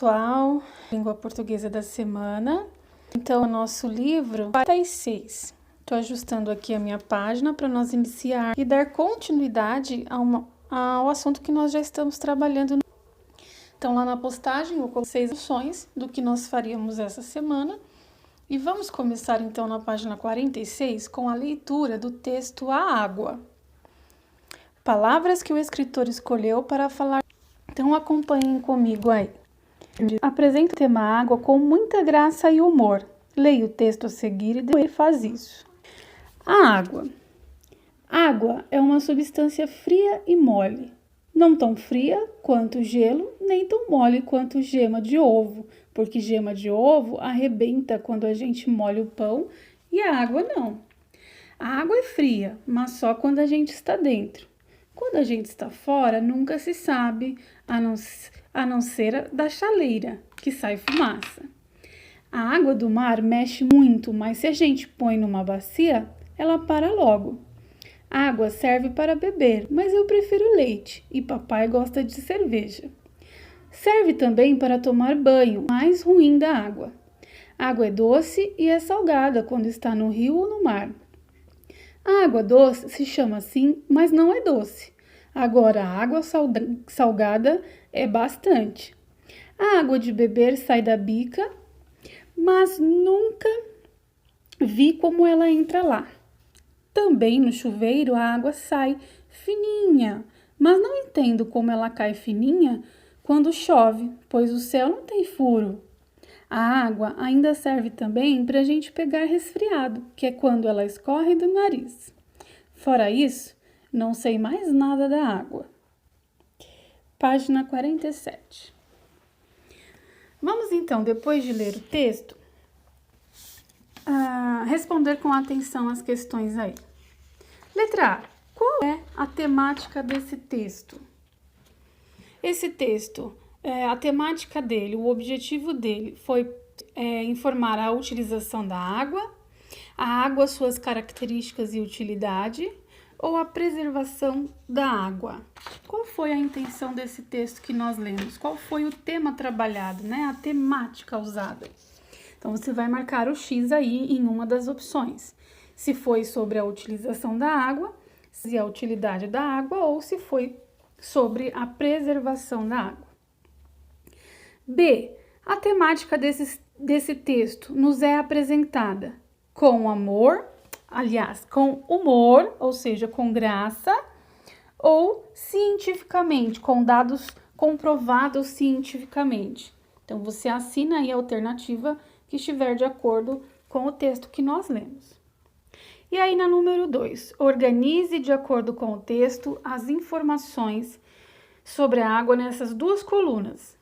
pessoal, língua portuguesa da semana. Então, o nosso livro 46. Estou ajustando aqui a minha página para nós iniciar e dar continuidade ao assunto que nós já estamos trabalhando. Então, lá na postagem eu coloquei 6 opções do que nós faríamos essa semana. E vamos começar então na página 46 com a leitura do texto A Água. Palavras que o escritor escolheu para falar. Então acompanhem comigo aí. Apresenta o tema água com muita graça e humor. Leia o texto a seguir e depois faz isso. A água. Água é uma substância fria e mole. Não tão fria quanto gelo, nem tão mole quanto gema de ovo, porque gema de ovo arrebenta quando a gente molha o pão e a água não. A água é fria, mas só quando a gente está dentro. Quando a gente está fora, nunca se sabe, a não ser da chaleira, que sai fumaça. A água do mar mexe muito, mas se a gente põe numa bacia, ela para logo. A água serve para beber, mas eu prefiro leite e papai gosta de cerveja. Serve também para tomar banho, mais ruim da água. A água é doce e é salgada quando está no rio ou no mar. A água doce se chama assim, mas não é doce. Agora, a água salgada é bastante. A água de beber sai da bica, mas nunca vi como ela entra lá. Também no chuveiro a água sai fininha, mas não entendo como ela cai fininha quando chove, pois o céu não tem furo. A água ainda serve também para a gente pegar resfriado, que é quando ela escorre do nariz. Fora isso, não sei mais nada da água. Página 47. Vamos então, depois de ler o texto, responder com atenção as questões aí. Letra A. Qual é a temática desse texto? Esse texto, a temática dele, o objetivo dele foi informar a utilização da água, suas características e utilidade, ou a preservação da água. Qual foi a intenção desse texto que nós lemos? Qual foi o tema trabalhado, né? A temática usada. Então, você vai marcar o X aí em uma das opções. Se foi sobre a utilização da água, se a utilidade da água, ou se foi sobre a preservação da água. B. A temática desse texto nos é apresentada com amor, com humor, ou seja, com graça, ou cientificamente, com dados comprovados cientificamente. Então, você assina aí a alternativa que estiver de acordo com o texto que nós lemos. E aí, na número 2, organize de acordo com o texto as informações sobre a água nessas duas colunas.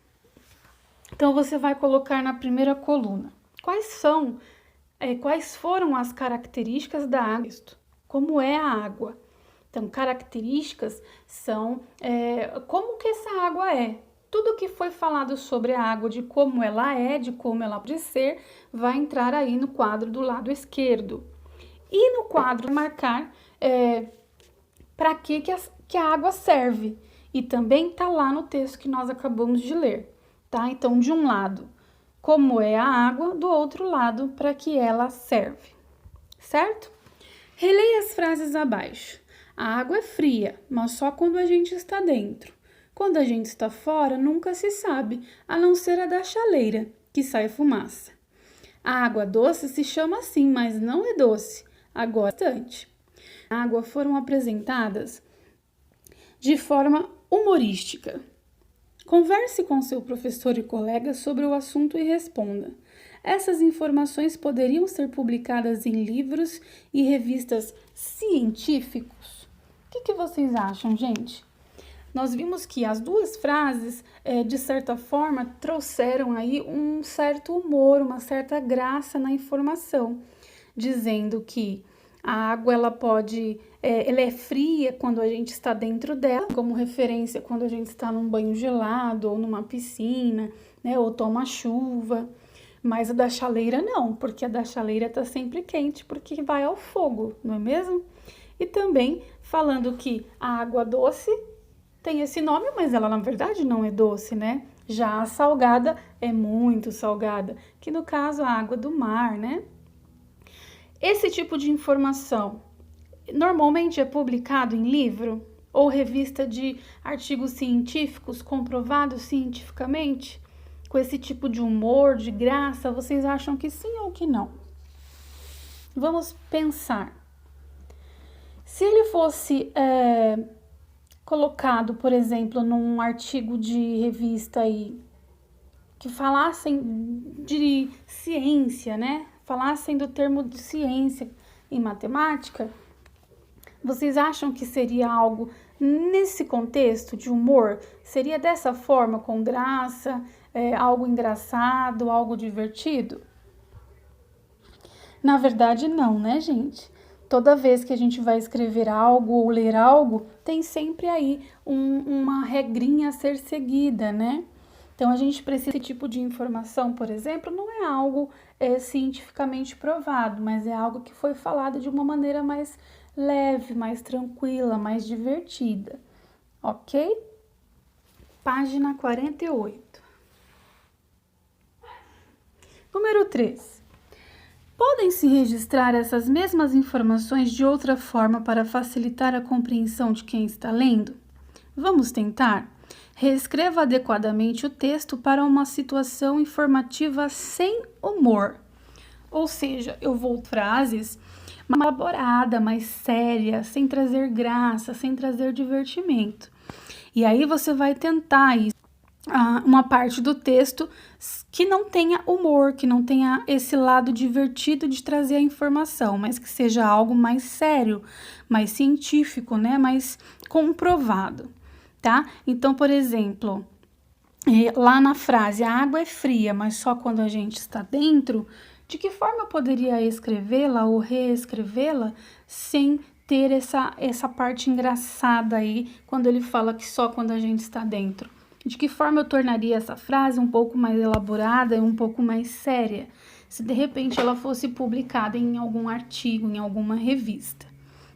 Então, você vai colocar na primeira coluna. Quais foram as características da água? Como é a água? Então, características são como que essa água é. Tudo que foi falado sobre a água, de como ela é, de como ela pode ser, vai entrar aí no quadro do lado esquerdo. E no quadro marcar para que a água serve. E também está lá no texto que nós acabamos de ler, tá? Então, de um lado, como é a água, do outro lado, para que ela serve, certo? Releia as frases abaixo. A água é fria, mas só quando a gente está dentro. Quando a gente está fora, nunca se sabe, a não ser a da chaleira, que sai fumaça. A água doce se chama assim, mas não é doce. Agora, bastante. A água foram apresentadas de forma humorística. Converse com seu professor e colega sobre o assunto e responda. Essas informações poderiam ser publicadas em livros e revistas científicos? O que vocês acham, gente? Nós vimos que as duas frases, de certa forma, trouxeram aí um certo humor, uma certa graça na informação, dizendo que a água ela é fria quando a gente está dentro dela, como referência quando a gente está num banho gelado ou numa piscina, né, ou toma chuva. Mas a da chaleira não, porque a da chaleira está sempre quente, porque vai ao fogo, não é mesmo? E também falando que a água doce tem esse nome, mas ela na verdade não é doce, né? Já a salgada é muito salgada, que no caso a água do mar, né? Esse tipo de informação normalmente é publicado em livro ou revista de artigos científicos comprovados cientificamente? Com esse tipo de humor, de graça, vocês acham que sim ou que não? Vamos pensar. Se ele fosse colocado, por exemplo, num artigo de revista aí, que falassem de ciência, né? Falassem do termo de ciência em matemática, vocês acham que seria algo nesse contexto de humor? Seria dessa forma, com graça, algo engraçado, algo divertido? Na verdade, não, né, gente? Toda vez que a gente vai escrever algo ou ler algo, tem sempre aí uma regrinha a ser seguida, né? Então, a gente precisa desse tipo de informação, por exemplo, não é algo cientificamente provado, mas é algo que foi falado de uma maneira mais leve, mais tranquila, mais divertida, ok? Página 48. Número 3. Podem-se registrar essas mesmas informações de outra forma para facilitar a compreensão de quem está lendo? Vamos tentar? Reescreva adequadamente o texto para uma situação informativa sem humor. Ou seja, eu vou frases mais elaborada, mais séria, sem trazer graça, sem trazer divertimento. E aí você vai tentar uma parte do texto que não tenha humor, que não tenha esse lado divertido de trazer a informação, mas que seja algo mais sério, mais científico, né? Mais comprovado, tá? Então, por exemplo, lá na frase, a água é fria, mas só quando a gente está dentro, de que forma eu poderia escrevê-la ou reescrevê-la sem ter essa parte engraçada aí, quando ele fala que só quando a gente está dentro? De que forma eu tornaria essa frase um pouco mais elaborada e um pouco mais séria, se de repente ela fosse publicada em algum artigo, em alguma revista?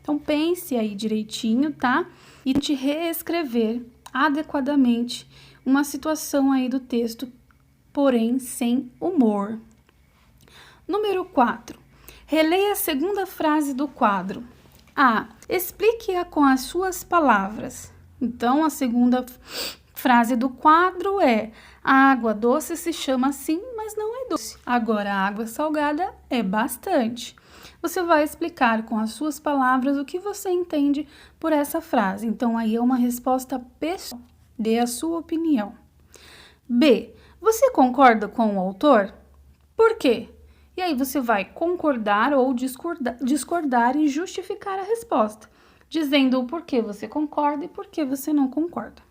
Então, pense aí direitinho, tá? E tente reescrever adequadamente uma situação aí do texto, porém sem humor. Número 4. Releia a segunda frase do quadro. A. Explique-a com as suas palavras. Então, a segunda frase do quadro é: a água doce se chama assim, mas não é doce. Agora, a água salgada é bastante. Você vai explicar com as suas palavras o que você entende por essa frase. Então, aí é uma resposta pessoal. Dê a sua opinião. B. Você concorda com o autor? Por quê? E aí você vai concordar ou discordar e justificar a resposta, dizendo o porquê você concorda e porquê você não concorda.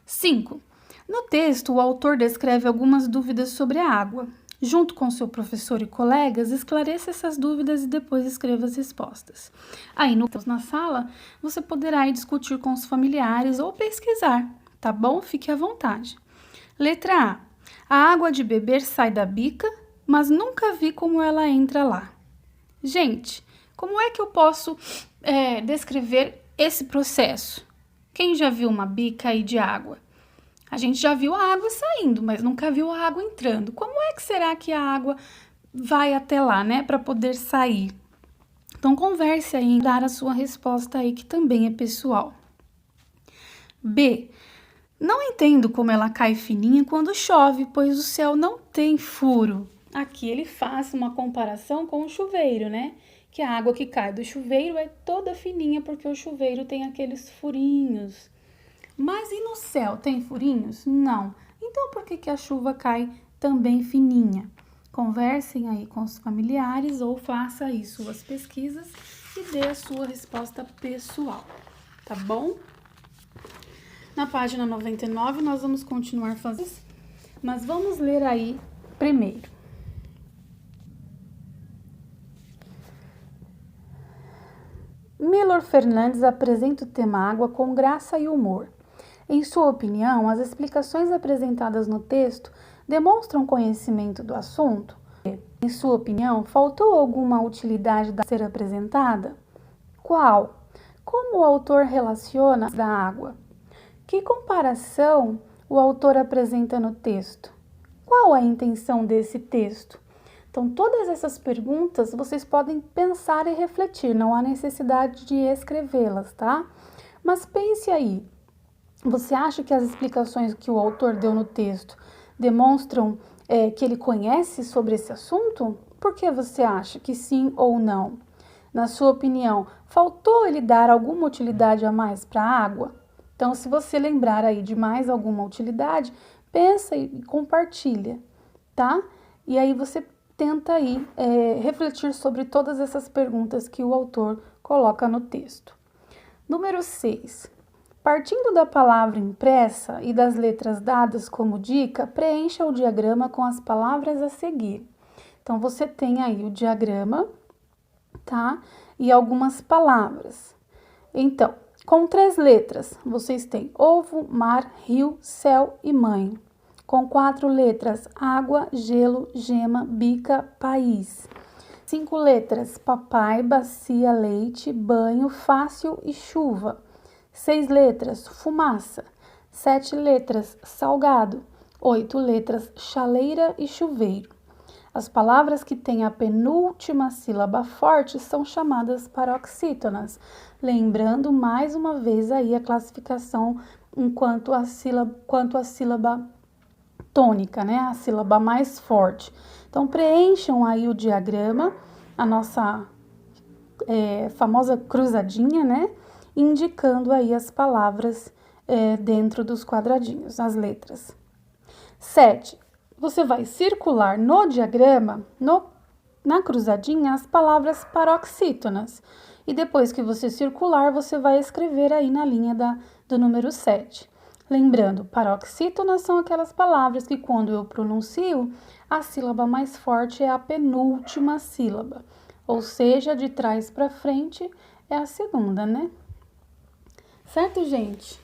5. No texto, o autor descreve algumas dúvidas sobre a água. Junto com seu professor e colegas, esclareça essas dúvidas e depois escreva as respostas. Aí, na sala, você poderá discutir com os familiares ou pesquisar, tá bom? Fique à vontade. Letra A. A água de beber sai da bica, mas nunca vi como ela entra lá. Gente, como é que eu posso descrever esse processo? Quem já viu uma bica aí de água? A gente já viu a água saindo, mas nunca viu a água entrando. Como é que será que a água vai até lá, né, para poder sair? Então, converse aí em dar a sua resposta aí, que também é pessoal. B. Não entendo como ela cai fininha quando chove, pois o céu não tem furo. Aqui ele faz uma comparação com o chuveiro, né? Que a água que cai do chuveiro é toda fininha porque o chuveiro tem aqueles furinhos. Mas e no céu, tem furinhos? Não. Então por que a chuva cai também fininha? Conversem aí com os familiares ou faça aí suas pesquisas e dê a sua resposta pessoal, tá bom? Na página 99 nós vamos continuar fazendo, mas vamos ler aí primeiro. Milor Fernandes apresenta o tema água com graça e humor. Em sua opinião, as explicações apresentadas no texto demonstram conhecimento do assunto? Em sua opinião, faltou alguma utilidade a ser apresentada? Qual? Como o autor relaciona a água? Que comparação o autor apresenta no texto? Qual a intenção desse texto? Então, todas essas perguntas vocês podem pensar e refletir, não há necessidade de escrevê-las, tá? Mas pense aí, você acha que as explicações que o autor deu no texto demonstram que ele conhece sobre esse assunto? Por que você acha que sim ou não? Na sua opinião, faltou ele dar alguma utilidade a mais para a água? Então, se você lembrar aí de mais alguma utilidade, pensa e compartilha, tá? E aí você tenta aí refletir sobre todas essas perguntas que o autor coloca no texto. Número 6. Partindo da palavra impressa e das letras dadas como dica, preencha o diagrama com as palavras a seguir. Então, você tem aí o diagrama, tá? E algumas palavras. Então, com 3 letras, vocês têm ovo, mar, rio, céu e mãe. Com 4 letras, água, gelo, gema, bica, país. 5 letras, papai, bacia, leite, banho, fácil e chuva. 6 letras, fumaça. 7 letras, salgado. 8 letras, chaleira e chuveiro. As palavras que têm a penúltima sílaba forte são chamadas paroxítonas, lembrando mais uma vez aí a classificação quanto à sílaba tônica, né? A sílaba mais forte. Então, preencham aí o diagrama, a nossa famosa cruzadinha, né? Indicando aí as palavras dentro dos quadradinhos, as letras. 7. Você vai circular no diagrama, na cruzadinha, as palavras paroxítonas. E depois que você circular, você vai escrever aí na linha do número 7. Lembrando, paroxítonas são aquelas palavras que quando eu pronuncio, a sílaba mais forte é a penúltima sílaba. Ou seja, de trás para frente é a segunda, né? Certo, gente?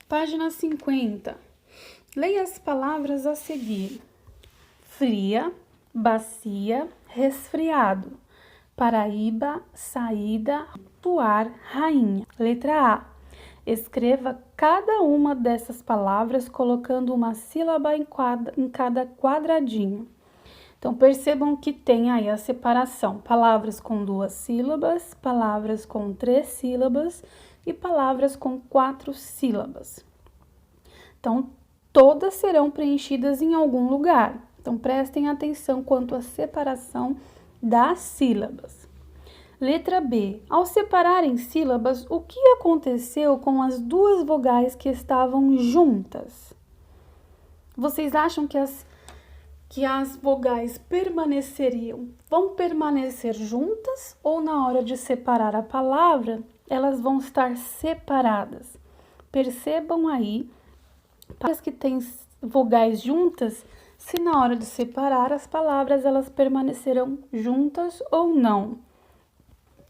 Página 50. Leia as palavras a seguir. Fria, bacia, resfriado. Paraíba, saída, atuar, rainha. Letra A. Escreva cada uma dessas palavras colocando uma sílaba em cada quadradinho. Então, percebam que tem aí a separação. Palavras com 2 sílabas, palavras com 3 sílabas e palavras com 4 sílabas. Então, todas serão preenchidas em algum lugar. Então, prestem atenção quanto à separação das sílabas. Letra B. Ao separarem sílabas, o que aconteceu com as 2 vogais que estavam juntas? Vocês acham que as vogais vão permanecer juntas ou na hora de separar a palavra, elas vão estar separadas? Percebam aí, palavras que têm vogais juntas, se na hora de separar as palavras, elas permanecerão juntas ou não.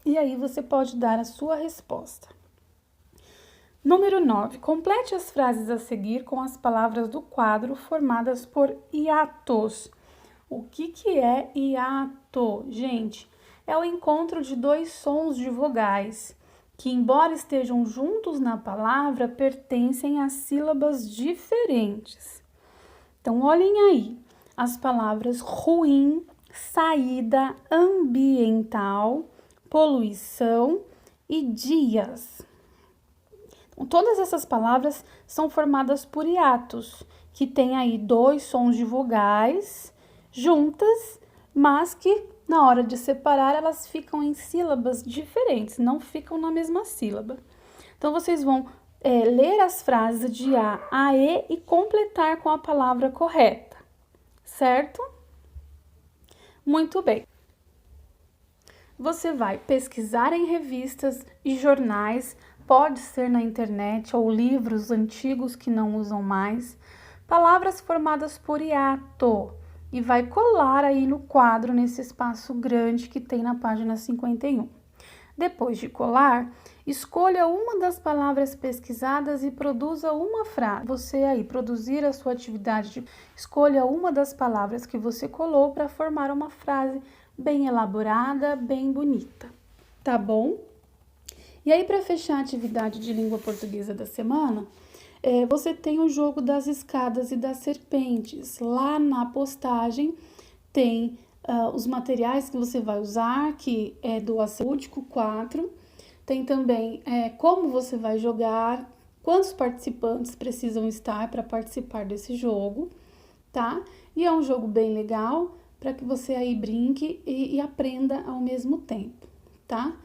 E aí você pode dar a sua resposta. Número 9. Complete as frases a seguir com as palavras do quadro formadas por hiatos. O que é hiato? Gente, é o encontro de 2 sons de vogais que, embora estejam juntos na palavra, pertencem a sílabas diferentes. Então, olhem aí as palavras ruim, saída, ambiental, poluição e dias. Então, todas essas palavras são formadas por hiatos, que tem aí 2 sons de vogais juntas, mas que na hora de separar elas ficam em sílabas diferentes, não ficam na mesma sílaba. Então, vocês vão ler as frases de A a E e completar com a palavra correta, certo? Muito bem. Você vai pesquisar em revistas e jornais, pode ser na internet ou livros antigos que não usam mais, palavras formadas por hiato e vai colar aí no quadro, nesse espaço grande que tem na página 51. Depois de colar, escolha uma das palavras pesquisadas e produza uma frase. Você aí produzir a sua atividade, escolha uma das palavras que você colou para formar uma frase bem elaborada, bem bonita, tá bom? E aí, para fechar a atividade de língua portuguesa da semana, Você tem o jogo das escadas e das serpentes. Lá na postagem tem os materiais que você vai usar, que é do Lúdico 4. Tem também como você vai jogar, quantos participantes precisam estar para participar desse jogo, tá? E é um jogo bem legal para que você aí brinque e aprenda ao mesmo tempo, tá?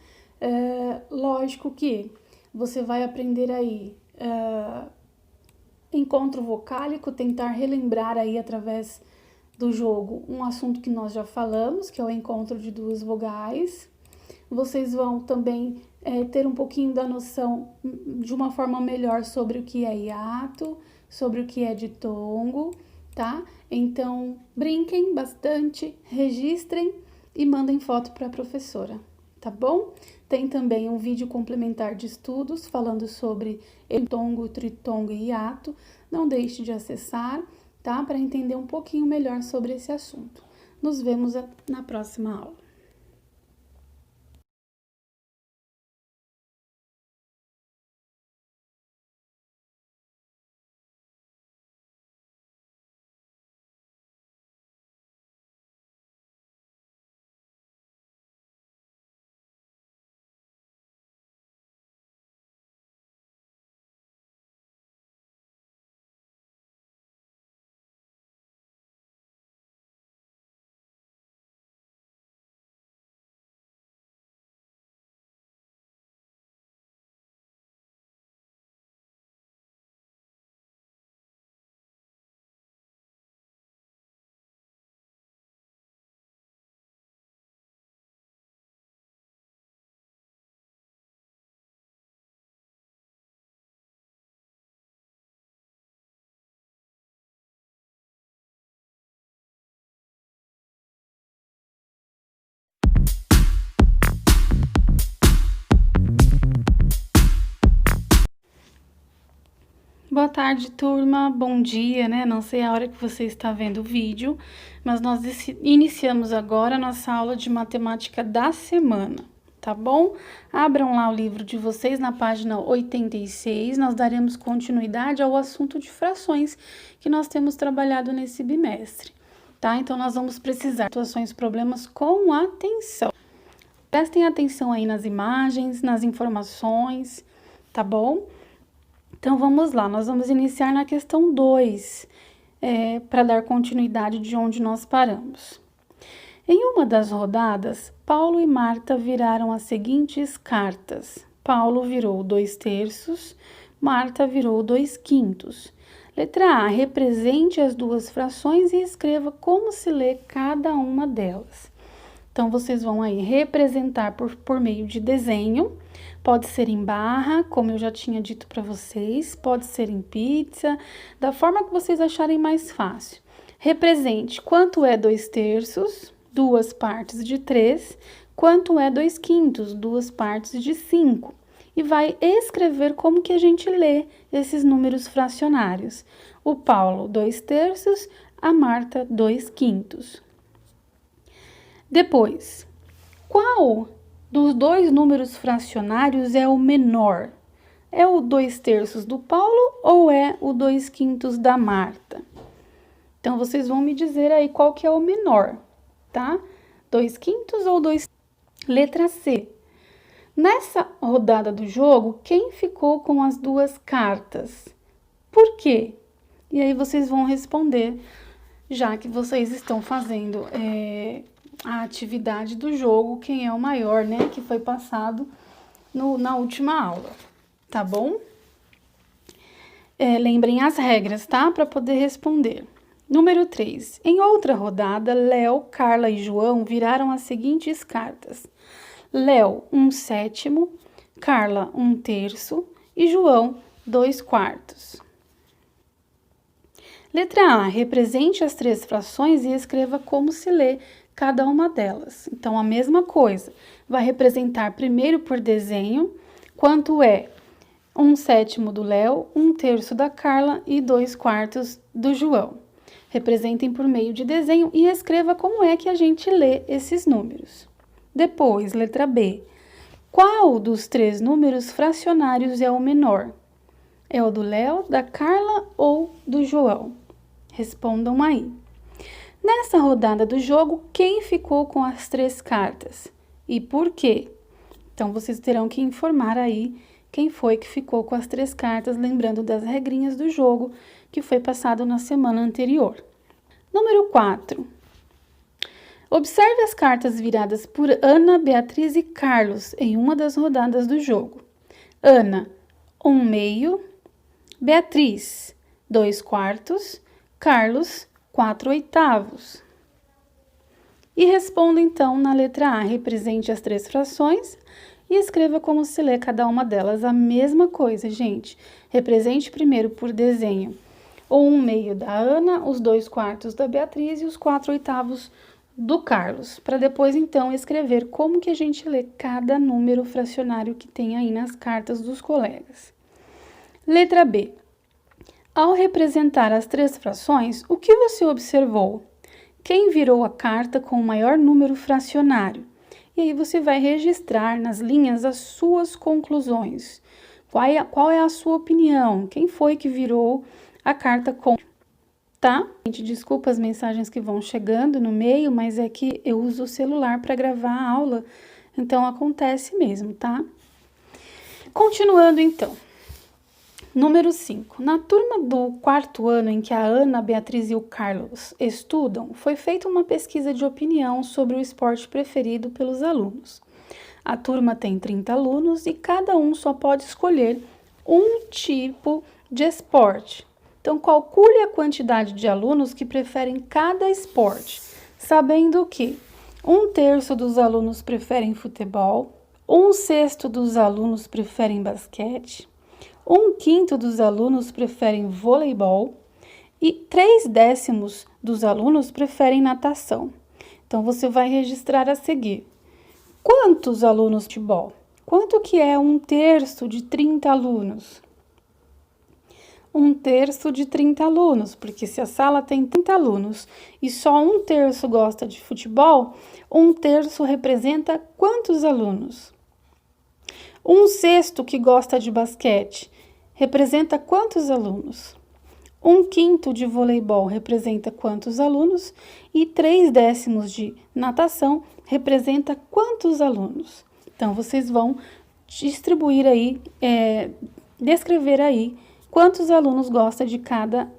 Lógico que você vai aprender aí encontro vocálico, tentar relembrar aí através do jogo um assunto que nós já falamos, que é o encontro de duas vogais. Vocês vão também ter um pouquinho da noção de uma forma melhor sobre o que é hiato, sobre o que é ditongo, tá? Então, brinquem bastante, registrem e mandem foto para a professora, tá bom? Tem também um vídeo complementar de estudos falando sobre ditongo, tritongo e hiato. Não deixe de acessar, tá? Para entender um pouquinho melhor sobre esse assunto. Nos vemos na próxima aula. Boa tarde, turma. Bom dia, né? Não sei a hora que você está vendo o vídeo, mas nós iniciamos agora a nossa aula de matemática da semana, tá bom? Abram lá o livro de vocês na página 86, nós daremos continuidade ao assunto de frações que nós temos trabalhado nesse bimestre, tá? Então, nós vamos precisar de situações, problemas com atenção. Prestem atenção aí nas imagens, nas informações, tá bom? Então, vamos lá, nós vamos iniciar na questão 2, para dar continuidade de onde nós paramos. Em uma das rodadas, Paulo e Marta viraram as seguintes cartas. Paulo virou 2/3, Marta virou 2/5. Letra A, represente as duas frações e escreva como se lê cada uma delas. Então, vocês vão aí representar por meio de desenho. Pode ser em barra, como eu já tinha dito para vocês, pode ser em pizza, da forma que vocês acharem mais fácil. Represente quanto é 2/3, 2 partes de 3, quanto é 2/5, 2 partes de 5. E vai escrever como que a gente lê esses números fracionários. O Paulo, 2/3, a Marta, 2/5. Depois, qual dos dois números fracionários é o menor? É o 2/3 do Paulo ou é o 2/5 da Marta? Então, vocês vão me dizer aí qual que é o menor, tá? 2/5 ou 2? Letra C. Nessa rodada do jogo, quem ficou com as duas cartas? Por quê? E aí vocês vão responder, já que vocês estão fazendo a atividade do jogo, quem é o maior, né, que foi passado na última aula, tá bom? Lembrem as regras, tá? Para poder responder. Número 3. Em outra rodada, Léo, Carla e João viraram as seguintes cartas. Léo, 1/7, Carla, 1/3 e João, 2/4. Letra A, represente as 3 frações e escreva como se lê cada uma delas. Então, a mesma coisa, vai representar primeiro por desenho, quanto é 1/7 do Léo, 1/3 da Carla e 2/4 do João. Representem por meio de desenho e escreva como é que a gente lê esses números. Depois, letra B, qual dos 3 números fracionários é o menor? É o do Léo, da Carla ou do João? Respondam aí. Nessa rodada do jogo, quem ficou com as 3 cartas? E por quê? Então, vocês terão que informar aí quem foi que ficou com as 3 cartas, lembrando das regrinhas do jogo que foi passado na semana anterior. Número 4. Observe as cartas viradas por Ana, Beatriz e Carlos em uma das rodadas do jogo. Ana, 1/2. Beatriz, 2/4. Carlos, 4/8. E responda então na letra A, represente as 3 frações e escreva como se lê cada uma delas. A mesma coisa, gente. Represente primeiro por desenho o 1/2 da Ana, os 2/4 da Beatriz e os 4/8 do Carlos, para depois então escrever como que a gente lê cada número fracionário que tem aí nas cartas dos colegas. Letra B. Ao representar as 3 frações, o que você observou? Quem virou a carta com o maior número fracionário? E aí você vai registrar nas linhas as suas conclusões. Qual é a sua opinião? Quem foi que virou a carta com... Tá? Gente, desculpa as mensagens que vão chegando no meio, mas é que eu uso o celular para gravar a aula, então acontece mesmo, tá? Continuando então. Número 5. Na turma do 4º ano em que a Ana, a Beatriz e o Carlos estudam, foi feita uma pesquisa de opinião sobre o esporte preferido pelos alunos. A turma tem 30 alunos e cada um só pode escolher um tipo de esporte. Então, calcule a quantidade de alunos que preferem cada esporte, sabendo que 1/3 dos alunos preferem futebol, 1/6 dos alunos preferem basquete, 1/5 dos alunos preferem voleibol e 3/10 dos alunos preferem natação. Então, você vai registrar a seguir. Quantos alunos de futebol? Quanto que é 1/3 de 30 alunos? 1/3 de 30 alunos, porque se a sala tem 30 alunos e só 1/3 gosta de futebol, 1/3 representa quantos alunos? 1/6 que gosta de basquete representa quantos alunos? 1/5 de voleibol representa quantos alunos? E 3/10 de natação representa quantos alunos? Então, vocês vão distribuir aí, descrever aí quantos alunos gostam de cada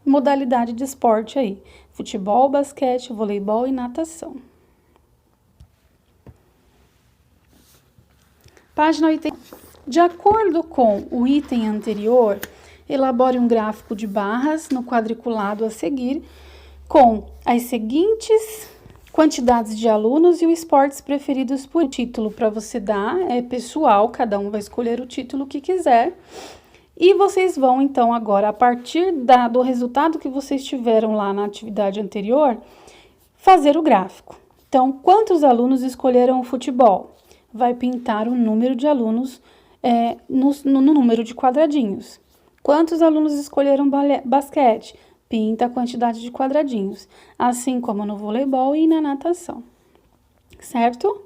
modalidade de esporte aí. Futebol, basquete, voleibol e natação. Página 80. De acordo com o item anterior, elabore um gráfico de barras no quadriculado a seguir, com as seguintes quantidades de alunos e os esportes preferidos por título. Para você dar, é pessoal, cada um vai escolher o título que quiser. E vocês vão, então, agora, a partir do resultado que vocês tiveram lá na atividade anterior, fazer o gráfico. Então, quantos alunos escolheram o futebol? Vai pintar o número de alunos no número de quadradinhos. Quantos alunos escolheram basquete? Pinta a quantidade de quadradinhos, assim como no voleibol e na natação, certo?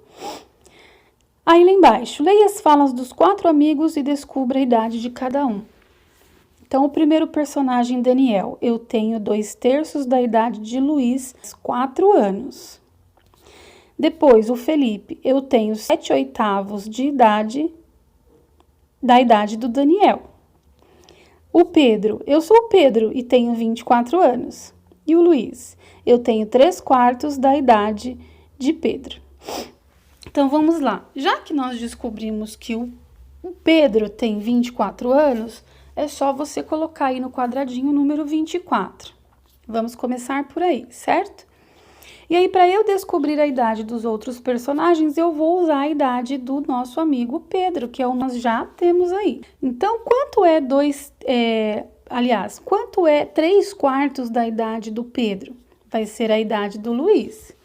Aí lá embaixo, leia as falas dos 4 amigos e descubra a idade de cada um. Então, o primeiro personagem, Daniel, eu tenho 2/3 da idade de Luiz, 4 anos. Depois, o Felipe, eu tenho 7/8 de idade, da idade do Daniel. O Pedro, eu sou o Pedro e tenho 24 anos. E o Luiz, eu tenho 3/4 da idade de Pedro. Então, vamos lá. Já que nós descobrimos que o Pedro tem 24 anos, é só você colocar aí no quadradinho o número 24. Vamos começar por aí, certo? E aí, para eu descobrir a idade dos outros personagens, eu vou usar a idade do nosso amigo Pedro, que é o que nós já temos aí. Então, quanto é 3/4 da idade do Pedro? Vai ser a idade do Luiz.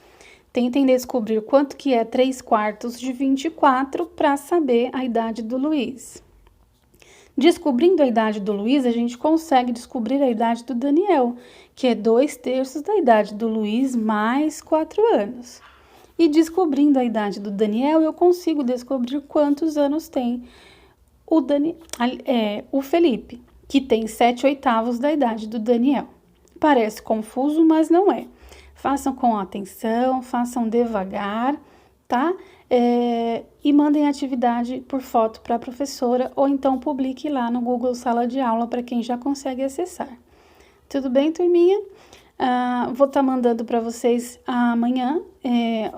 Tentem descobrir quanto que é 3/4 de 24 para saber a idade do Luiz. Descobrindo a idade do Luiz, a gente consegue descobrir a idade do Daniel, que é 2/3 da idade do Luiz mais 4 anos. E descobrindo a idade do Daniel, eu consigo descobrir quantos anos tem o Felipe, que tem 7/8 da idade do Daniel. Parece confuso, mas não é. Façam com atenção, façam devagar, tá? E mandem a atividade por foto para a professora ou então publique lá no Google Sala de Aula para quem já consegue acessar. Tudo bem, turminha? Vou estar mandando para vocês amanhã,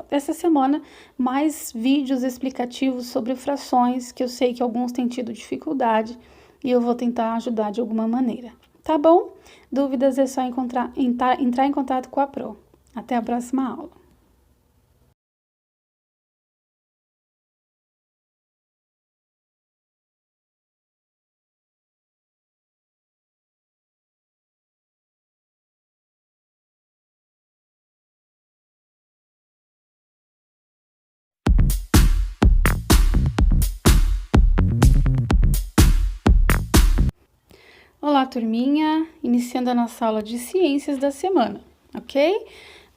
essa semana, mais vídeos explicativos sobre frações, que eu sei que alguns têm tido dificuldade e eu vou tentar ajudar de alguma maneira. Tá bom? Dúvidas é só entrar em contato com a Pro. Até a próxima aula. Olá, turminha! Iniciando a nossa aula de ciências da semana, ok?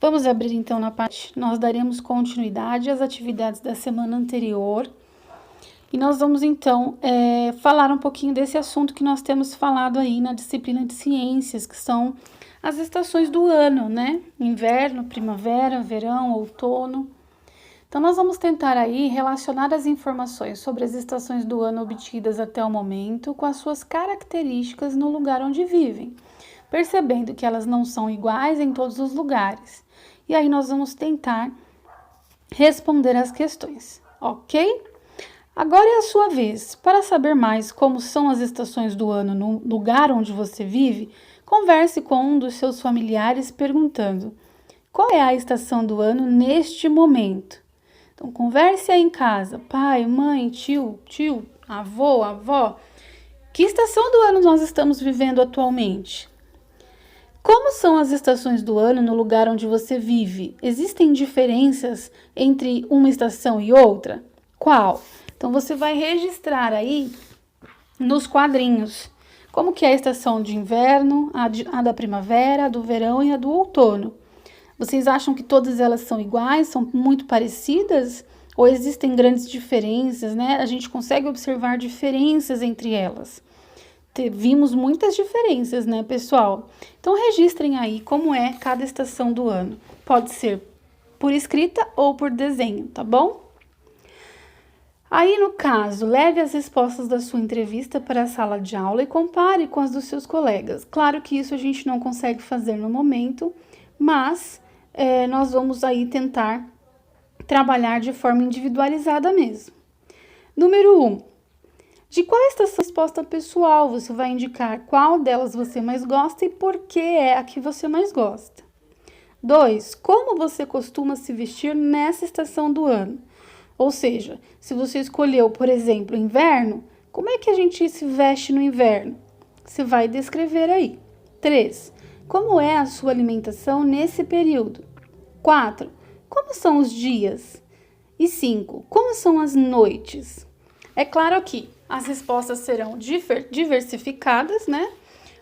Vamos abrir então na parte, nós daremos continuidade às atividades da semana anterior e nós vamos então falar um pouquinho desse assunto que nós temos falado aí na disciplina de ciências, que são as estações do ano, né? Inverno, primavera, verão, outono. Então, nós vamos tentar aí relacionar as informações sobre as estações do ano obtidas até o momento com as suas características no lugar onde vivem, percebendo que elas não são iguais em todos os lugares. E aí nós vamos tentar responder as questões, ok? Agora é a sua vez. Para saber mais como são as estações do ano no lugar onde você vive, converse com um dos seus familiares perguntando: qual é a estação do ano neste momento? Então, converse aí em casa, pai, mãe, tio, avô, avó. Que estação do ano nós estamos vivendo atualmente? Como são as estações do ano no lugar onde você vive? Existem diferenças entre uma estação e outra? Qual? Então, você vai registrar aí nos quadrinhos como que é a estação de inverno, a da primavera, a do verão e a do outono. Vocês acham que todas elas são iguais, são muito parecidas? Ou existem grandes diferenças, né? A gente consegue observar diferenças entre elas. Vimos muitas diferenças, né, pessoal? Então, registrem aí como é cada estação do ano. Pode ser por escrita ou por desenho, tá bom? Aí, no caso, leve as respostas da sua entrevista para a sala de aula e compare com as dos seus colegas. Claro que isso a gente não consegue fazer no momento, mas nós vamos aí tentar trabalhar de forma individualizada mesmo. Número 1. De qual estação resposta pessoal você vai indicar qual delas você mais gosta e por que é a que você mais gosta? 2. Como você costuma se vestir nessa estação do ano? Ou seja, se você escolheu, por exemplo, inverno, como é que a gente se veste no inverno? Você vai descrever aí. 3. Como é a sua alimentação nesse período? 4. Como são os dias? E 5. Como são as noites? É claro que as respostas serão diversificadas, né?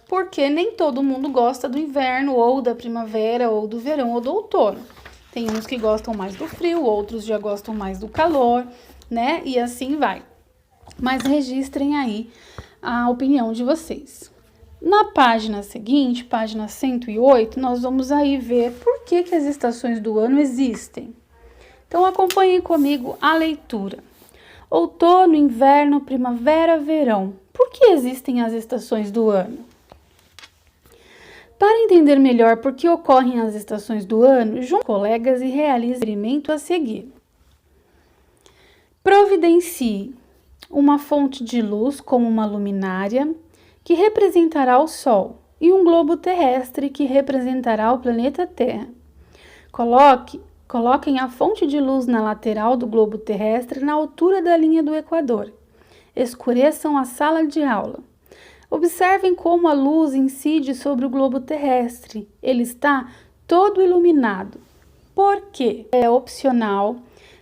Porque nem todo mundo gosta do inverno, ou da primavera, ou do verão, ou do outono. Tem uns que gostam mais do frio, outros já gostam mais do calor, né? E assim vai. Mas registrem aí a opinião de vocês. Na página seguinte, página 108, nós vamos aí ver por que as estações do ano existem. Então, acompanhem comigo a leitura. Outono, inverno, primavera, verão. Por que existem as estações do ano? Para entender melhor por que ocorrem as estações do ano, junte colegas e realize o experimento a seguir. Providencie uma fonte de luz como uma luminária, que representará o Sol, e um globo terrestre que representará o planeta Terra. Coloquem a fonte de luz na lateral do globo terrestre na altura da linha do Equador. Escureçam a sala de aula. Observem como a luz incide sobre o globo terrestre. Ele está todo iluminado. Por quê? É opcional.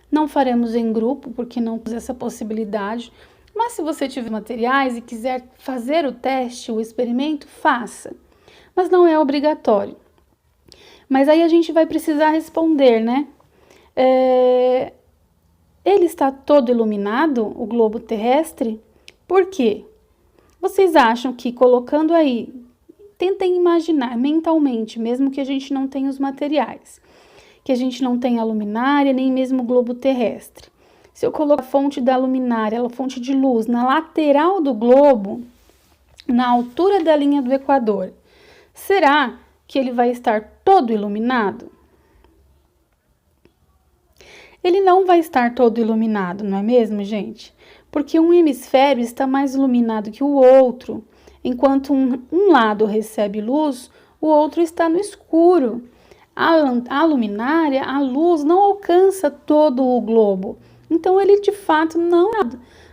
Não faremos em grupo, porque não temos essa possibilidade. Mas se você tiver materiais e quiser fazer o teste, o experimento, faça. Mas não é obrigatório. Mas aí a gente vai precisar responder, né? Ele está todo iluminado, o globo terrestre? Por quê? Vocês acham que colocando aí, tentem imaginar mentalmente, mesmo que a gente não tenha os materiais, que a gente não tenha a luminária, nem mesmo o globo terrestre. Se eu colocar a fonte da luminária, a fonte de luz, na lateral do globo, na altura da linha do Equador, será que ele vai estar todo iluminado? Ele não vai estar todo iluminado, não é mesmo, gente? Porque um hemisfério está mais iluminado que o outro. Enquanto um lado recebe luz, o outro está no escuro. A luminária, a luz, não alcança todo o globo. Então, ele de fato não,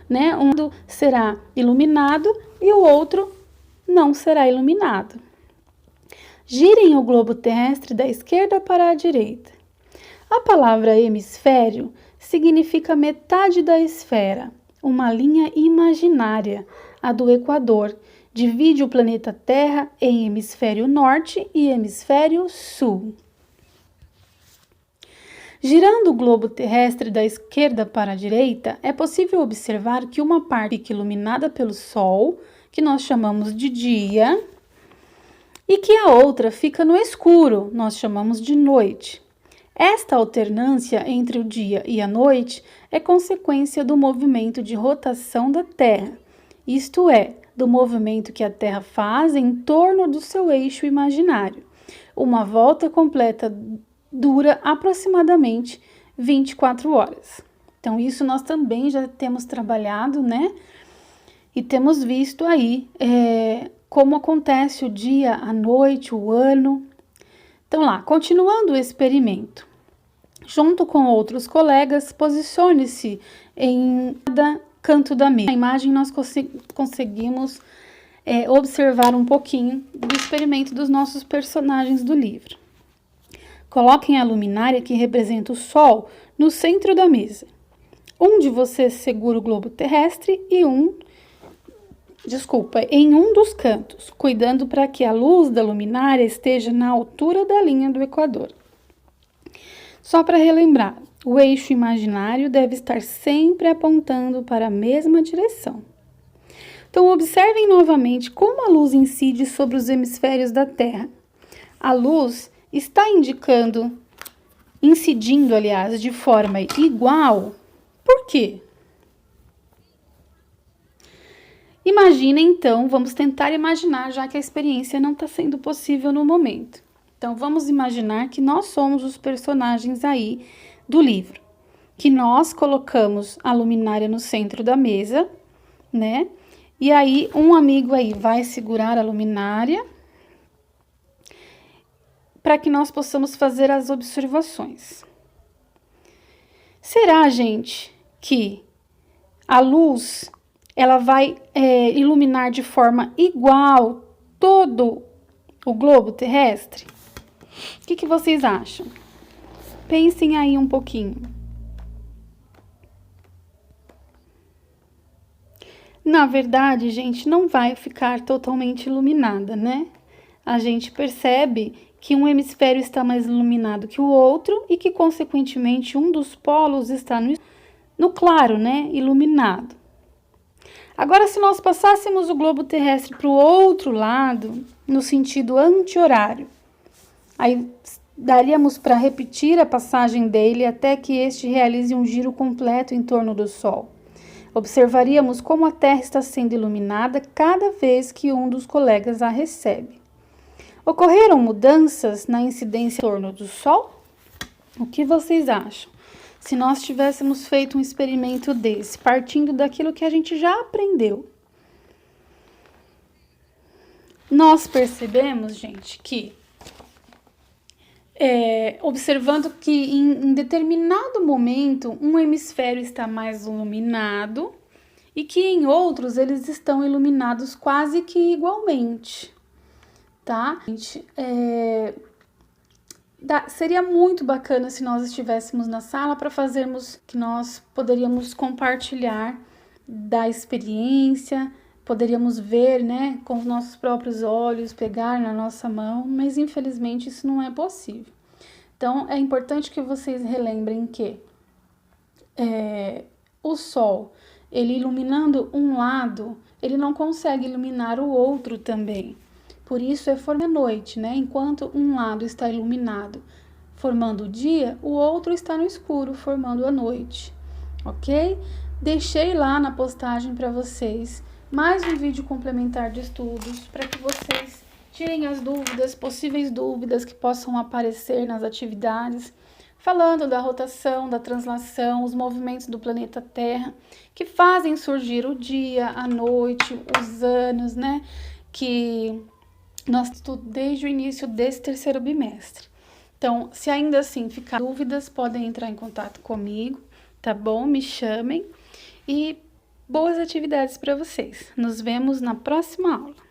né? Um lado será iluminado e o outro não será iluminado. Girem o globo terrestre da esquerda para a direita. A palavra hemisfério significa metade da esfera, uma linha imaginária, a do Equador. Divide o planeta Terra em hemisfério norte e hemisfério sul. Girando o globo terrestre da esquerda para a direita, é possível observar que uma parte fica iluminada pelo Sol, que nós chamamos de dia, e que a outra fica no escuro, nós chamamos de noite. Esta alternância entre o dia e a noite é consequência do movimento de rotação da Terra, isto é, do movimento que a Terra faz em torno do seu eixo imaginário. Uma volta completa dura aproximadamente 24 horas. Então, isso nós também já temos trabalhado, né? E temos visto aí como acontece o dia, a noite, o ano. Então, lá, continuando o experimento. Junto com outros colegas, posicione-se em cada canto da mesa. Na imagem, nós conseguimos observar um pouquinho do experimento dos nossos personagens do livro. Coloquem a luminária que representa o Sol no centro da mesa. Um de vocês segura o globo terrestre e em um dos cantos, cuidando para que a luz da luminária esteja na altura da linha do Equador. Só para relembrar, o eixo imaginário deve estar sempre apontando para a mesma direção. Então, observem novamente como a luz incide sobre os hemisférios da Terra. A luz está incidindo, aliás, de forma igual. Por quê? Imaginem, então, vamos tentar imaginar, já que a experiência não está sendo possível no momento. Então, vamos imaginar que nós somos os personagens aí do livro. Que nós colocamos a luminária no centro da mesa, né? E aí, um amigo aí vai segurar a luminária para que nós possamos fazer as observações. Será, gente, que a luz ela vai iluminar de forma igual todo o globo terrestre? O que vocês acham? Pensem aí um pouquinho. Na verdade, gente, não vai ficar totalmente iluminada, né? A gente percebe que um hemisfério está mais iluminado que o outro e que, consequentemente, um dos polos está no claro, né? Iluminado. Agora, se nós passássemos o globo terrestre para o outro lado, no sentido anti-horário, aí daríamos para repetir a passagem dele até que este realize um giro completo em torno do Sol. Observaríamos como a Terra está sendo iluminada cada vez que um dos colegas a recebe. Ocorreram mudanças na incidência em torno do Sol? O que vocês acham? Se nós tivéssemos feito um experimento desse, partindo daquilo que a gente já aprendeu, nós percebemos, gente, que observando que em determinado momento um hemisfério está mais iluminado e que em outros eles estão iluminados quase que igualmente, tá? Gente, seria muito bacana se nós estivéssemos na sala para fazermos, que nós poderíamos compartilhar da experiência, poderíamos ver, né, com os nossos próprios olhos, pegar na nossa mão, mas infelizmente isso não é possível. Então, é importante que vocês relembrem que o Sol, ele iluminando um lado, ele não consegue iluminar o outro também. Por isso é formando a noite, né? Enquanto um lado está iluminado, formando o dia, o outro está no escuro, formando a noite, ok? Deixei lá na postagem para vocês mais um vídeo complementar de estudos para que vocês tirem as dúvidas, possíveis dúvidas que possam aparecer nas atividades, falando da rotação, da translação, os movimentos do planeta Terra, que fazem surgir o dia, a noite, os anos, né? Que nós estudamos desde o início desse terceiro bimestre. Então, se ainda assim ficar dúvidas, podem entrar em contato comigo, tá bom? Me chamem e boas atividades para vocês. Nos vemos na próxima aula.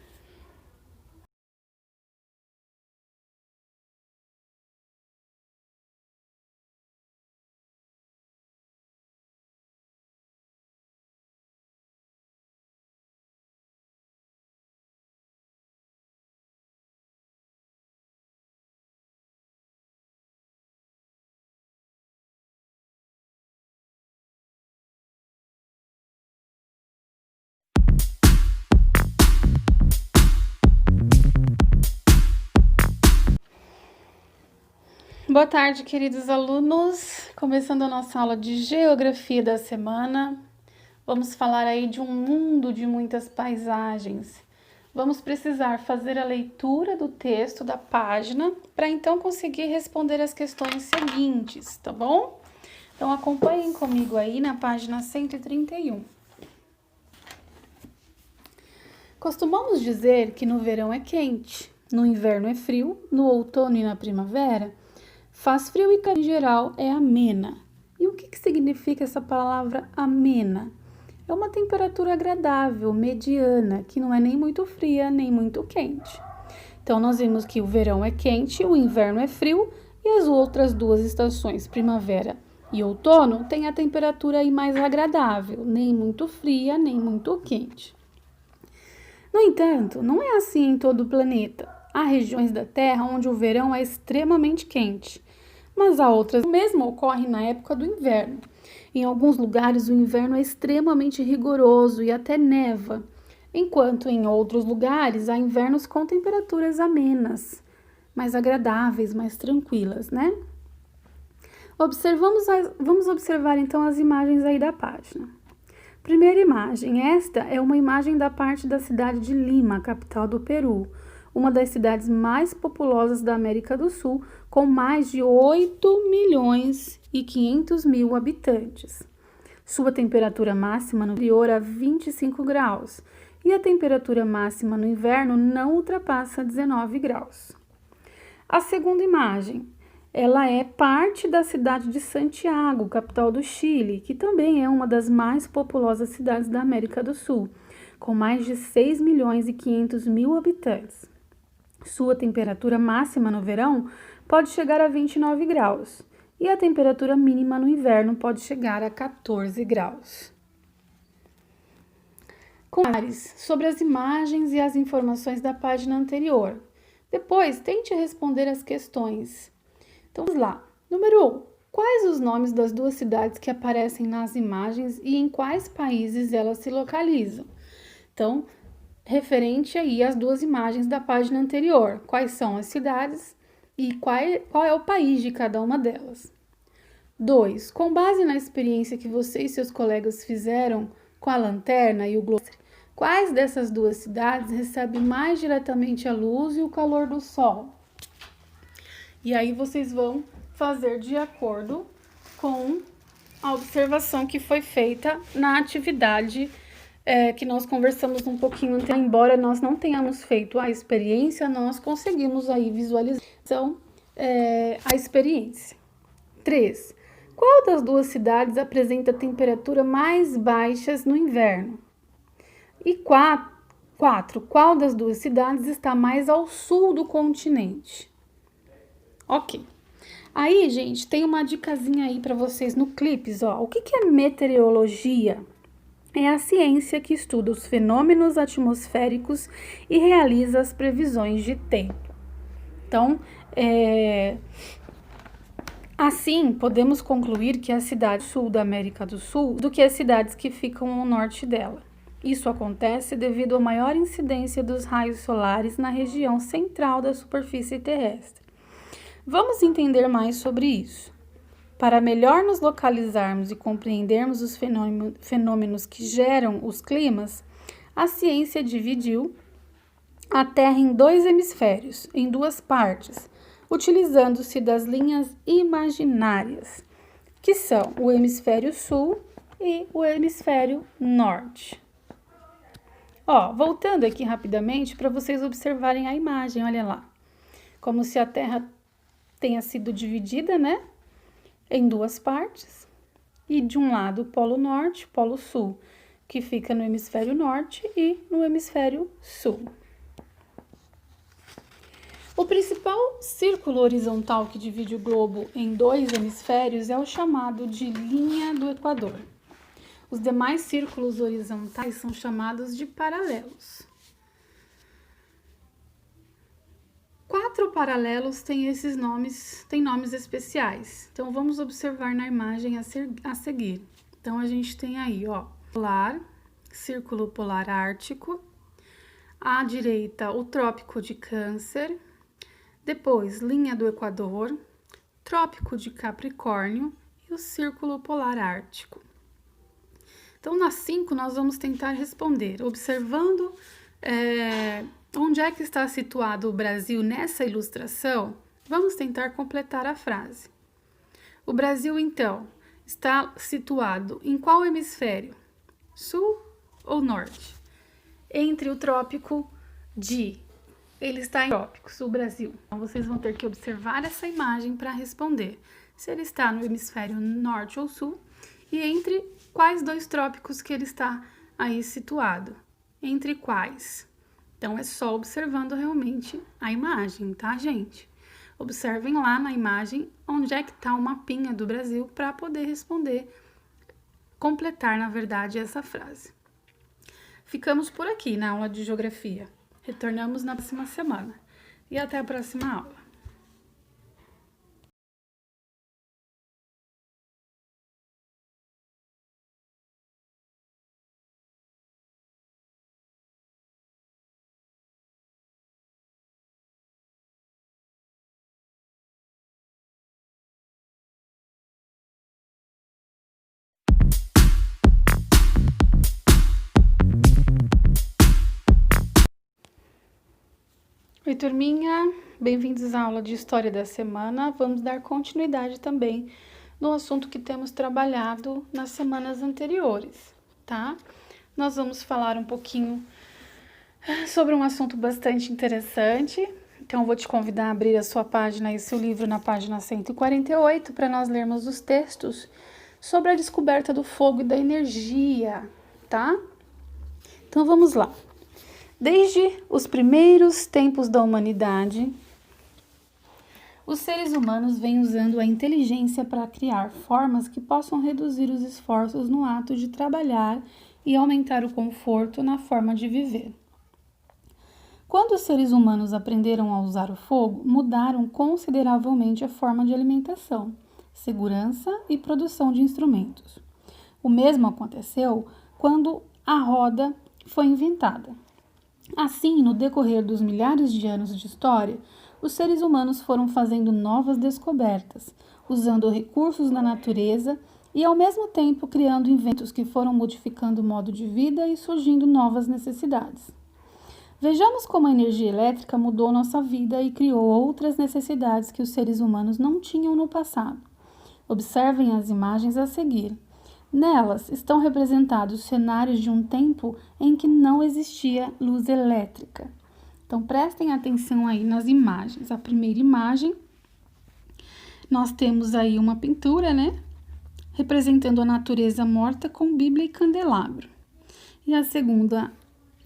Boa tarde, queridos alunos. Começando a nossa aula de Geografia da semana. Vamos falar aí de um mundo de muitas paisagens. Vamos precisar fazer a leitura do texto da página para então conseguir responder as questões seguintes, tá bom? Então acompanhem comigo aí na página 131. Costumamos dizer que no verão é quente, no inverno é frio, no outono e na primavera faz frio e em geral é amena. E o que significa essa palavra amena? É uma temperatura agradável, mediana, que não é nem muito fria, nem muito quente. Então, nós vimos que o verão é quente, o inverno é frio e as outras duas estações, primavera e outono, têm a temperatura aí mais agradável, nem muito fria, nem muito quente. No entanto, não é assim em todo o planeta. Há regiões da Terra onde o verão é extremamente quente, mas há outras. O mesmo ocorre na época do inverno. Em alguns lugares, o inverno é extremamente rigoroso e até neva, enquanto em outros lugares há invernos com temperaturas amenas, mais agradáveis, mais tranquilas, né? Vamos observar então as imagens aí da página. Primeira imagem, esta é uma imagem da parte da cidade de Lima, capital do Peru, uma das cidades mais populosas da América do Sul, com mais de 8.500.000 habitantes. Sua temperatura máxima no interior a 25 graus e a temperatura máxima no inverno não ultrapassa 19 graus. A segunda imagem, ela é parte da cidade de Santiago, capital do Chile, que também é uma das mais populosas cidades da América do Sul, com mais de 6.500.000 habitantes. Sua temperatura máxima no verão pode chegar a 29 graus e a temperatura mínima no inverno pode chegar a 14 graus. Comentários sobre as imagens e as informações da página anterior. Depois, tente responder as questões. Então, vamos lá. Número 1. Quais os nomes das duas cidades que aparecem nas imagens e em quais países elas se localizam? Então, referente aí às duas imagens da página anterior. Quais são as cidades e qual é o país de cada uma delas? 2. Com base na experiência que você e seus colegas fizeram com a lanterna e o globo, quais dessas duas cidades recebem mais diretamente a luz e o calor do sol? E aí vocês vão fazer de acordo com a observação que foi feita na atividade que nós conversamos um pouquinho, embora nós não tenhamos feito a experiência, nós conseguimos aí visualizar a experiência. 3. Qual das duas cidades apresenta temperatura mais baixas no inverno? E 4. Qual das duas cidades está mais ao sul do continente? Ok. Aí, gente, tem uma dicasinha aí para vocês no Clips, ó. O que é meteorologia? É a ciência que estuda os fenômenos atmosféricos e realiza as previsões de tempo. Então, Assim, podemos concluir que a cidade sul da América do Sul do que as cidades que ficam ao norte dela. Isso acontece devido à maior incidência dos raios solares na região central da superfície terrestre. Vamos entender mais sobre isso. Para melhor nos localizarmos e compreendermos os fenômenos que geram os climas, a ciência dividiu a Terra em dois hemisférios, em duas partes, utilizando-se das linhas imaginárias, que são o hemisfério sul e o hemisfério norte. Voltando aqui rapidamente para vocês observarem a imagem, olha lá. Como se a Terra tenha sido dividida, né, em duas partes. E de um lado o polo norte, polo sul, que fica no hemisfério norte e no hemisfério sul. O principal círculo horizontal que divide o globo em dois hemisférios é o chamado de linha do Equador. Os demais círculos horizontais são chamados de paralelos. 4 paralelos têm esses nomes, têm nomes especiais. Então, vamos observar na imagem a seguir. Então, a gente tem aí, polar, círculo polar ártico, à direita, o trópico de Câncer, depois, linha do Equador, trópico de Capricórnio e o círculo polar ártico. Então, nas 5, nós vamos tentar responder, observando onde é que está situado o Brasil nessa ilustração. Vamos tentar completar a frase. O Brasil, então, está situado em qual hemisfério? Sul ou norte? Entre o trópico de... Ele está em trópicos, o Brasil. Então, vocês vão ter que observar essa imagem para responder. Se ele está no hemisfério norte ou sul e entre quais 2 trópicos que ele está aí situado. Entre quais? Então, é só observando realmente a imagem, tá, gente? Observem lá na imagem onde é que está o mapinha do Brasil para poder responder, completar, na verdade, essa frase. Ficamos por aqui na aula de geografia. Retornamos na próxima semana. E até a próxima aula. Oi, turminha, bem-vindos à aula de História da Semana. Vamos dar continuidade também no assunto que temos trabalhado nas semanas anteriores, tá? Nós vamos falar um pouquinho sobre um assunto bastante interessante. Então, eu vou te convidar a abrir a sua página e seu livro na página 148 para nós lermos os textos sobre a descoberta do fogo e da energia, tá? Então, vamos lá. Desde os primeiros tempos da humanidade, os seres humanos vêm usando a inteligência para criar formas que possam reduzir os esforços no ato de trabalhar e aumentar o conforto na forma de viver. Quando os seres humanos aprenderam a usar o fogo, mudaram consideravelmente a forma de alimentação, segurança e produção de instrumentos. O mesmo aconteceu quando a roda foi inventada. Assim, no decorrer dos milhares de anos de história, os seres humanos foram fazendo novas descobertas, usando recursos da natureza e, ao mesmo tempo, criando inventos que foram modificando o modo de vida e surgindo novas necessidades. Vejamos como a energia elétrica mudou nossa vida e criou outras necessidades que os seres humanos não tinham no passado. Observem as imagens a seguir. Nelas estão representados cenários de um tempo em que não existia luz elétrica. Então, prestem atenção aí nas imagens. A primeira imagem, nós temos aí uma pintura, né? Representando a natureza morta com Bíblia e candelabro. E a segunda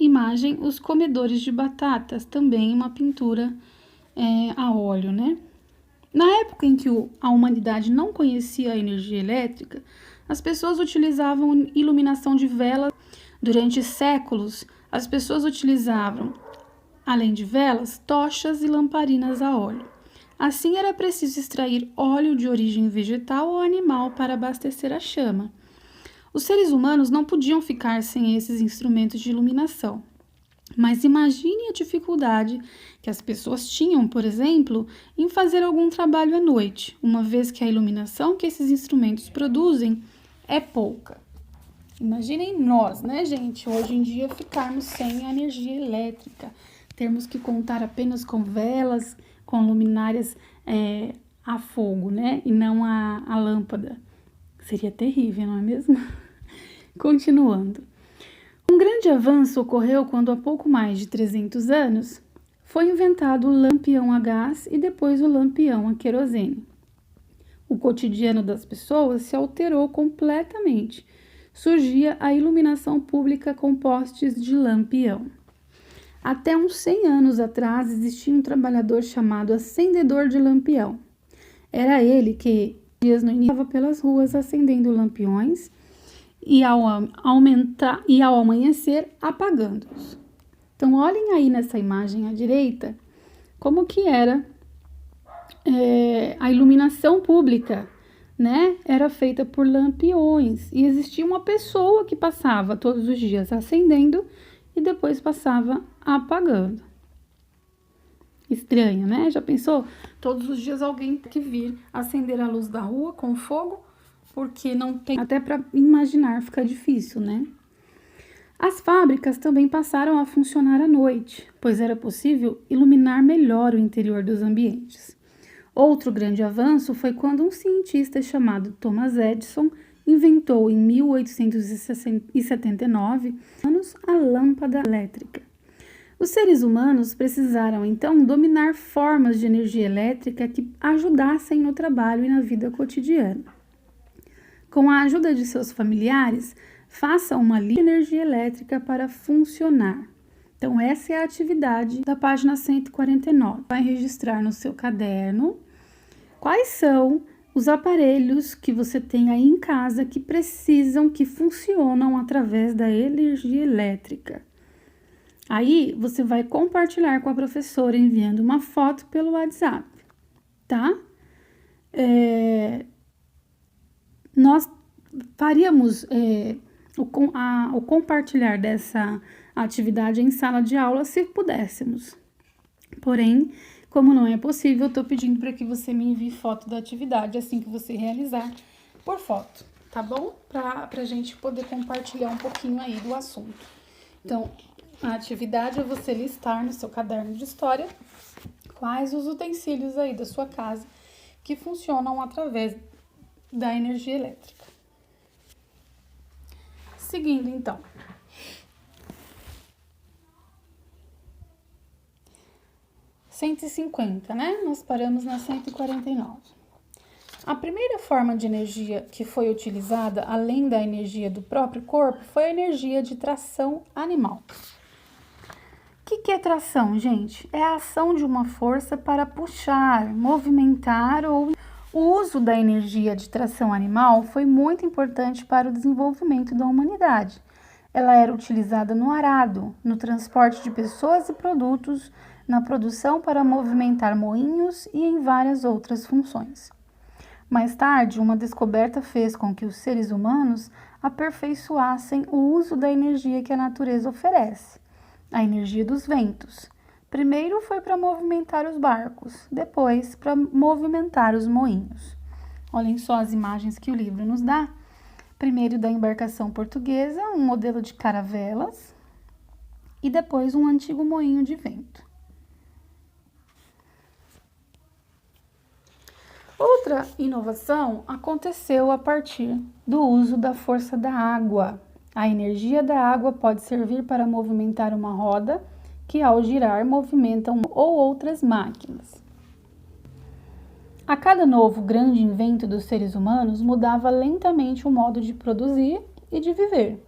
imagem, os comedores de batatas, também uma pintura a óleo, né? Na época em que a humanidade não conhecia a energia elétrica, as pessoas utilizavam iluminação de velas. Durante séculos, as pessoas utilizavam, além de velas, tochas e lamparinas a óleo. Assim, era preciso extrair óleo de origem vegetal ou animal para abastecer a chama. Os seres humanos não podiam ficar sem esses instrumentos de iluminação. Mas imagine a dificuldade que as pessoas tinham, por exemplo, em fazer algum trabalho à noite, uma vez que a iluminação que esses instrumentos produzem é pouca. Imaginem nós, né, gente, hoje em dia ficarmos sem a energia elétrica, termos que contar apenas com velas, com luminárias a fogo, né, e não a lâmpada. Seria terrível, não é mesmo? Continuando. Um grande avanço ocorreu quando, há pouco mais de 300 anos, foi inventado o lampião a gás e depois o lampião a querosene. O cotidiano das pessoas se alterou completamente. Surgia a iluminação pública com postes de lampião. Até uns 100 anos atrás existia um trabalhador chamado acendedor de lampião. Era ele que, dias no início, estava pelas ruas acendendo lampiões e ao amanhecer apagando-os. Então, olhem aí nessa imagem à direita como que era a iluminação pública, né? Era feita por lampiões e existia uma pessoa que passava todos os dias acendendo e depois passava apagando. Estranho, né? Já pensou? Todos os dias alguém tem que vir acender a luz da rua com fogo, porque não tem... Até para imaginar fica difícil, né? As fábricas também passaram a funcionar à noite, pois era possível iluminar melhor o interior dos ambientes. Outro grande avanço foi quando um cientista chamado Thomas Edison inventou em 1879 a lâmpada elétrica. Os seres humanos precisaram então dominar formas de energia elétrica que ajudassem no trabalho e na vida cotidiana. Com a ajuda de seus familiares, faça uma linha de energia elétrica para funcionar. Então, essa é a atividade da página 149. Vai registrar no seu caderno quais são os aparelhos que você tem aí em casa que funcionam através da energia elétrica. Aí, você vai compartilhar com a professora enviando uma foto pelo WhatsApp, tá? Nós faríamos o compartilhar dessa atividade em sala de aula se pudéssemos. Porém, como não é possível, eu estou pedindo para que você me envie foto da atividade assim que você realizar por foto, tá bom? Para a gente poder compartilhar um pouquinho aí do assunto. Então, a atividade é você listar no seu caderno de história quais os utensílios aí da sua casa que funcionam através da energia elétrica. Seguindo, então. (150), né? Nós paramos na 149. A primeira forma de energia que foi utilizada, além da energia do próprio corpo, foi a energia de tração animal. O que é tração, gente? É a ação de uma força para puxar, movimentar ou... O uso da energia de tração animal foi muito importante para o desenvolvimento da humanidade. Ela era utilizada no arado, no transporte de pessoas e produtos, na produção para movimentar moinhos e em várias outras funções. Mais tarde, uma descoberta fez com que os seres humanos aperfeiçoassem o uso da energia que a natureza oferece, a energia dos ventos. Primeiro foi para movimentar os barcos, depois para movimentar os moinhos. Olhem só as imagens que o livro nos dá. Primeiro da embarcação portuguesa, um modelo de caravelas, e depois um antigo moinho de vento. Outra inovação aconteceu a partir do uso da força da água. A energia da água pode servir para movimentar uma roda, que ao girar movimentam ou outras máquinas. A cada novo grande invento dos seres humanos mudava lentamente o modo de produzir e de viver.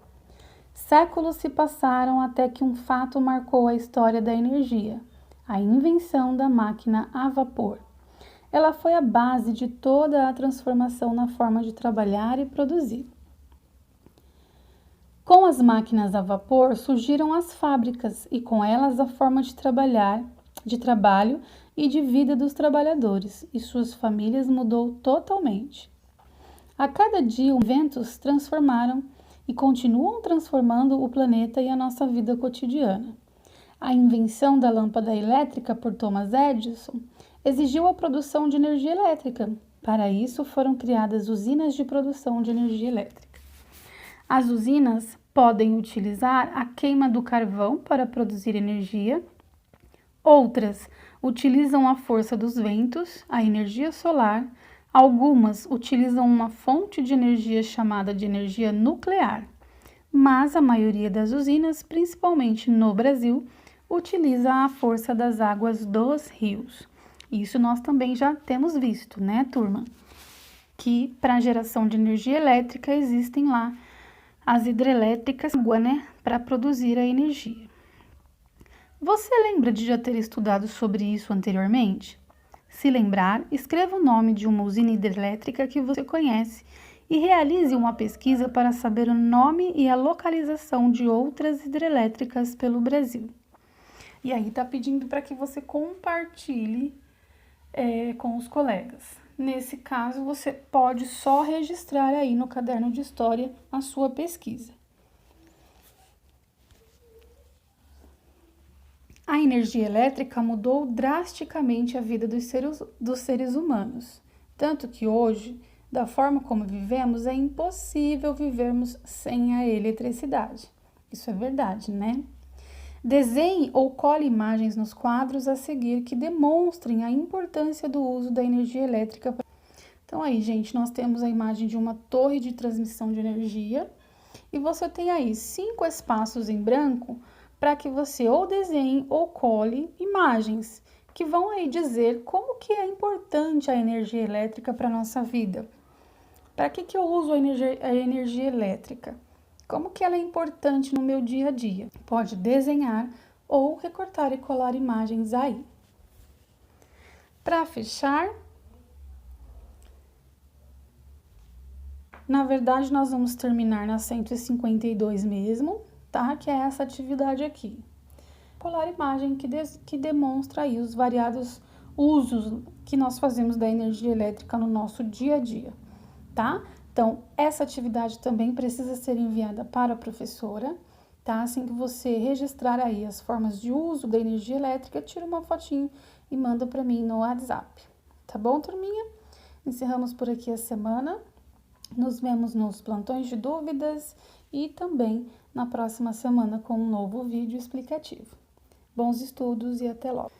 Séculos se passaram até que um fato marcou a história da energia, a invenção da máquina a vapor. Ela foi a base de toda a transformação na forma de trabalhar e produzir. Com as máquinas a vapor surgiram as fábricas e com elas a forma de trabalho e de vida dos trabalhadores e suas famílias mudou totalmente. A cada dia, os eventos transformaram e continuam transformando o planeta e a nossa vida cotidiana. A invenção da lâmpada elétrica por Thomas Edison exigiu a produção de energia elétrica. Para isso, foram criadas usinas de produção de energia elétrica. As usinas podem utilizar a queima do carvão para produzir energia. Outras utilizam a força dos ventos, a energia solar. Algumas utilizam uma fonte de energia chamada de energia nuclear. Mas a maioria das usinas, principalmente no Brasil, utiliza a força das águas dos rios. Isso nós também já temos visto, né, turma? Que para a geração de energia elétrica existem lá as hidrelétricas, né, para produzir a energia. Você lembra de já ter estudado sobre isso anteriormente? Se lembrar, escreva o nome de uma usina hidrelétrica que você conhece e realize uma pesquisa para saber o nome e a localização de outras hidrelétricas pelo Brasil. E aí tá pedindo para que você compartilhe com os colegas. Nesse caso, você pode só registrar aí no caderno de história a sua pesquisa. A energia elétrica mudou drasticamente a vida dos seres humanos, tanto que hoje, da forma como vivemos, é impossível vivermos sem a eletricidade. Isso é verdade, né? Desenhe ou cole imagens nos quadros a seguir que demonstrem a importância do uso da energia elétrica. Então aí, gente, nós temos a imagem de uma torre de transmissão de energia e você tem aí 5 espaços em branco para que você ou desenhe ou cole imagens que vão aí dizer como que é importante a energia elétrica para a nossa vida. Para que eu uso a energia elétrica? Como que ela é importante no meu dia a dia? Pode desenhar ou recortar e colar imagens aí. Para fechar, na verdade nós vamos terminar na 152 mesmo, tá? Que é essa atividade aqui. Colar imagem que demonstra aí os variados usos que nós fazemos da energia elétrica no nosso dia a dia, tá? Então, essa atividade também precisa ser enviada para a professora, tá? Assim que você registrar aí as formas de uso da energia elétrica, tira uma fotinho e manda para mim no WhatsApp. Tá bom, turminha? Encerramos por aqui a semana. Nos vemos nos plantões de dúvidas e também na próxima semana com um novo vídeo explicativo. Bons estudos e até logo!